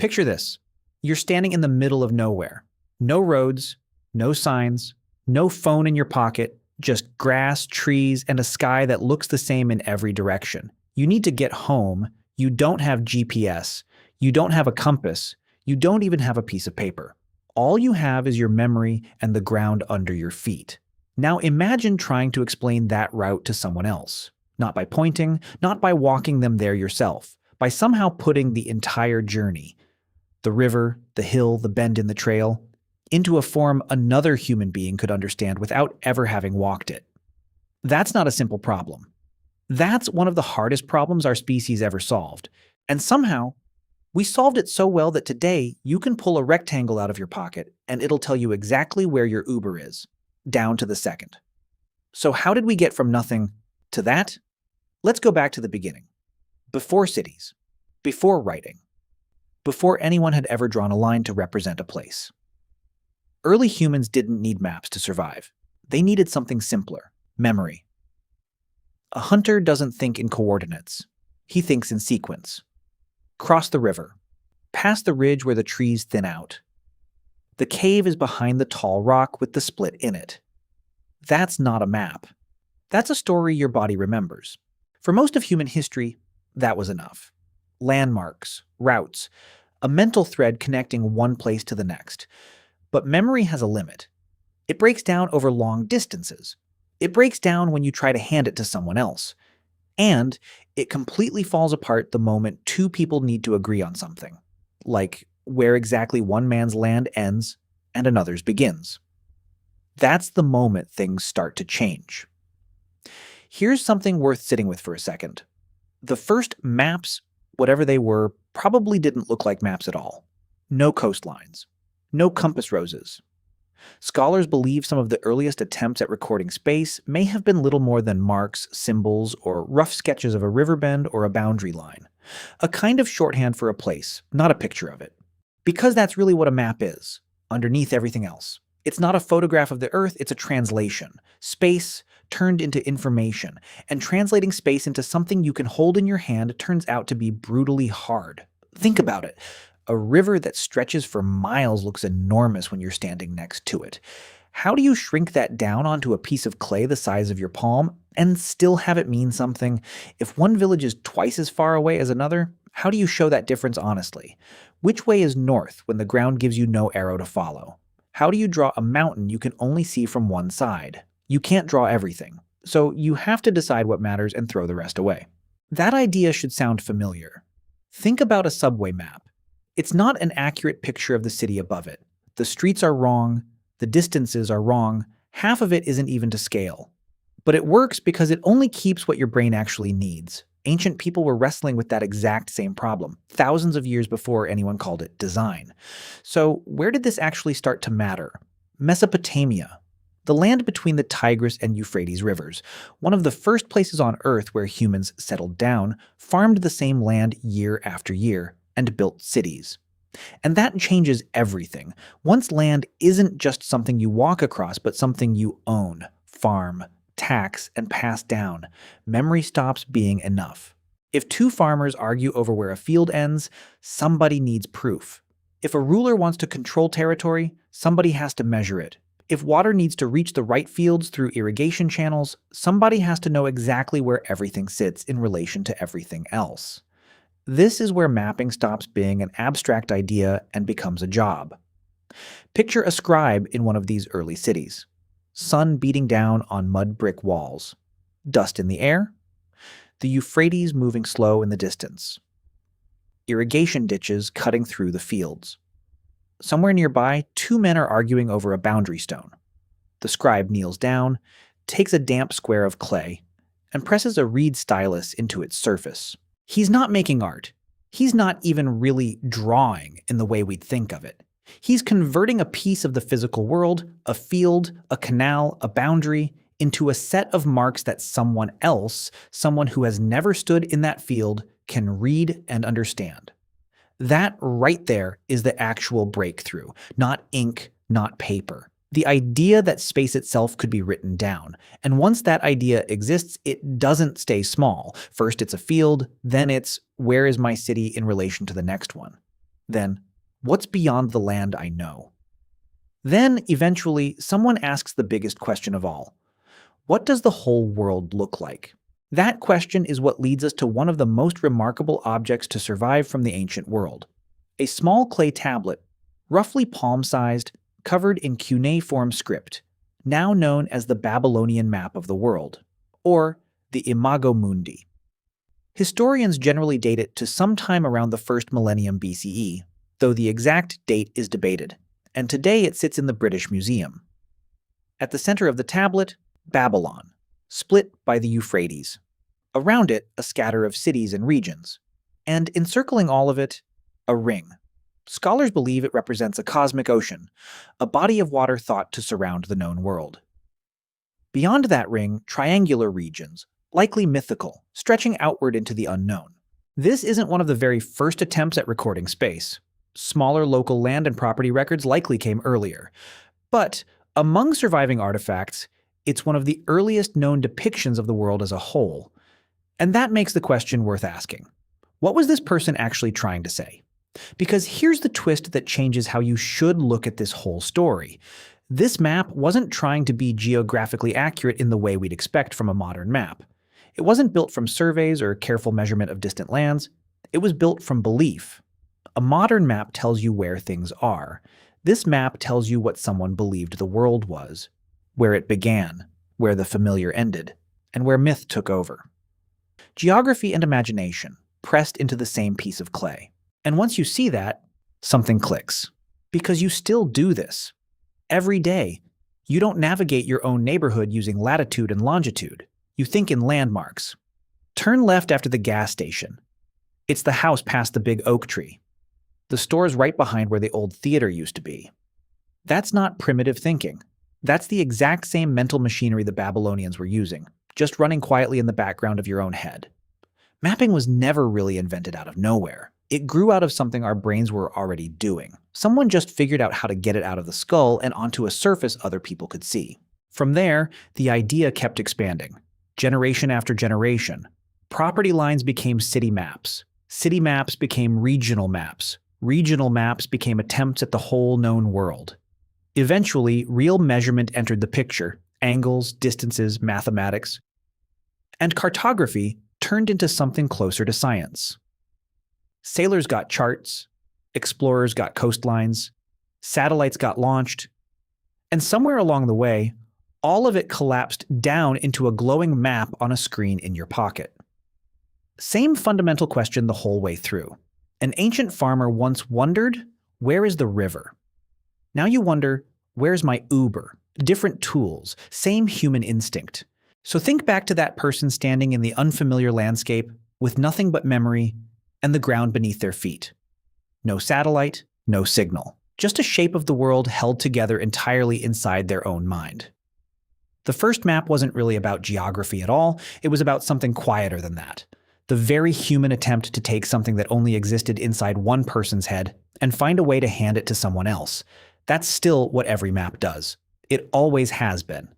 Picture this. You're standing in the middle of nowhere. No roads, no signs, no phone in your pocket, just grass, trees, and a sky that looks the same in every direction. You need to get home. You don't have GPS. You don't have a compass. You don't even have a piece of paper. All you have is your memory and the ground under your feet. Now imagine trying to explain that route to someone else. Not by pointing, not by walking them there yourself, by somehow putting the entire journey, the river, the hill, the bend in the trail, into a form another human being could understand without ever having walked it. That's not a simple problem. That's one of the hardest problems our species ever solved. And somehow, we solved it so well that today you can pull a rectangle out of your pocket and it'll tell you exactly where your Uber is, down to the second. So how did we get from nothing to that? Let's go back to the beginning. Before cities, before writing, before anyone had ever drawn a line to represent a place. Early humans didn't need maps to survive. They needed something simpler, memory. A hunter doesn't think in coordinates. He thinks in sequence. Cross the river. Past the ridge where the trees thin out. The cave is behind the tall rock with the split in it. That's not a map. That's a story your body remembers. For most of human history, that was enough. Landmarks, routes, a mental thread connecting one place to the next. But memory has a limit. It breaks down over long distances. It breaks down when you try to hand it to someone else. And it completely falls apart the moment two people need to agree on something, like where exactly one man's land ends and another's begins. That's the moment things start to change. Here's something worth sitting with for a second. The first maps, whatever they were, probably didn't look like maps at all. No coastlines. No compass roses. Scholars believe some of the earliest attempts at recording space may have been little more than marks, symbols, or rough sketches of a river bend or a boundary line. A kind of shorthand for a place, not a picture of it. Because that's really what a map is, underneath everything else. It's not a photograph of the Earth, it's a translation. Space turned into information, and translating space into something you can hold in your hand turns out to be brutally hard. Think about it. A river that stretches for miles looks enormous when you're standing next to it. How do you shrink that down onto a piece of clay the size of your palm and still have it mean something? If one village is twice as far away as another, how do you show that difference honestly? Which way is north when the ground gives you no arrow to follow? How do you draw a mountain you can only see from one side? You can't draw everything, so you have to decide what matters and throw the rest away. That idea should sound familiar. Think about a subway map. It's not an accurate picture of the city above it. The streets are wrong, the distances are wrong, half of it isn't even to scale. But it works because it only keeps what your brain actually needs. Ancient people were wrestling with that exact same problem, thousands of years before anyone called it design. So where did this actually start to matter? Mesopotamia, the land between the Tigris and Euphrates rivers, one of the first places on Earth where humans settled down, farmed the same land year after year, and built cities. And that changes everything. Once land isn't just something you walk across, but something you own, farm, tax, and pass down, memory stops being enough. If two farmers argue over where a field ends, somebody needs proof. If a ruler wants to control territory, somebody has to measure it. If water needs to reach the right fields through irrigation channels, somebody has to know exactly where everything sits in relation to everything else. This is where mapping stops being an abstract idea and becomes a job. Picture a scribe in one of these early cities. Sun beating down on mud brick walls. Dust in the air. The Euphrates moving slow in the distance. Irrigation ditches cutting through the fields. Somewhere nearby, two men are arguing over a boundary stone. The scribe kneels down, takes a damp square of clay, and presses a reed stylus into its surface. He's not making art. He's not even really drawing in the way we'd think of it. He's converting a piece of the physical world, a field, a canal, a boundary, into a set of marks that someone else, someone who has never stood in that field, can read and understand. That right there is the actual breakthrough, not ink, not paper. The idea that space itself could be written down. And once that idea exists, it doesn't stay small. First it's a field, then it's where is my city in relation to the next one. Then, what's beyond the land I know? Then, eventually, someone asks the biggest question of all. What does the whole world look like? That question is what leads us to one of the most remarkable objects to survive from the ancient world. A small clay tablet, roughly palm-sized, covered in cuneiform script, now known as the Babylonian Map of the world, or the Imago Mundi. Historians generally date it to sometime around the first millennium BCE, though the exact date is debated, and today it sits in the British Museum. At the center of the tablet, Babylon, split by the Euphrates. Around it, a scatter of cities and regions. And encircling all of it, a ring. Scholars believe it represents a cosmic ocean, a body of water thought to surround the known world. Beyond that ring, triangular regions, likely mythical, stretching outward into the unknown. This isn't one of the very first attempts at recording space. Smaller local land and property records likely came earlier. But among surviving artifacts, it's one of the earliest known depictions of the world as a whole. And that makes the question worth asking. What was this person actually trying to say? Because here's the twist that changes how you should look at this whole story. This map wasn't trying to be geographically accurate in the way we'd expect from a modern map. It wasn't built from surveys or careful measurement of distant lands. It was built from belief. A modern map tells you where things are. This map tells you what someone believed the world was, where it began, where the familiar ended, and where myth took over. Geography and imagination pressed into the same piece of clay. And once you see that, something clicks. Because you still do this. Every day, you don't navigate your own neighborhood using latitude and longitude. You think in landmarks. Turn left after the gas station. It's the house past the big oak tree. The store's right behind where the old theater used to be. That's not primitive thinking. That's the exact same mental machinery the Babylonians were using, just running quietly in the background of your own head. Mapping was never really invented out of nowhere. It grew out of something our brains were already doing. Someone just figured out how to get it out of the skull and onto a surface other people could see. From there, the idea kept expanding. Generation after generation. Property lines became city maps. City maps became regional maps. Regional maps became attempts at the whole known world. Eventually, real measurement entered the picture, angles, distances, mathematics. And cartography turned into something closer to science. Sailors got charts, explorers got coastlines, satellites got launched, and somewhere along the way, all of it collapsed down into a glowing map on a screen in your pocket. Same fundamental question the whole way through. An ancient farmer once wondered, where is the river? Now you wonder, where's my Uber? Different tools, same human instinct. So think back to that person standing in the unfamiliar landscape with nothing but memory and the ground beneath their feet. No satellite, no signal. Just a shape of the world held together entirely inside their own mind. The first map wasn't really about geography at all. It was about something quieter than that. The very human attempt to take something that only existed inside one person's head and find a way to hand it to someone else. That's still what every map does. It always has been.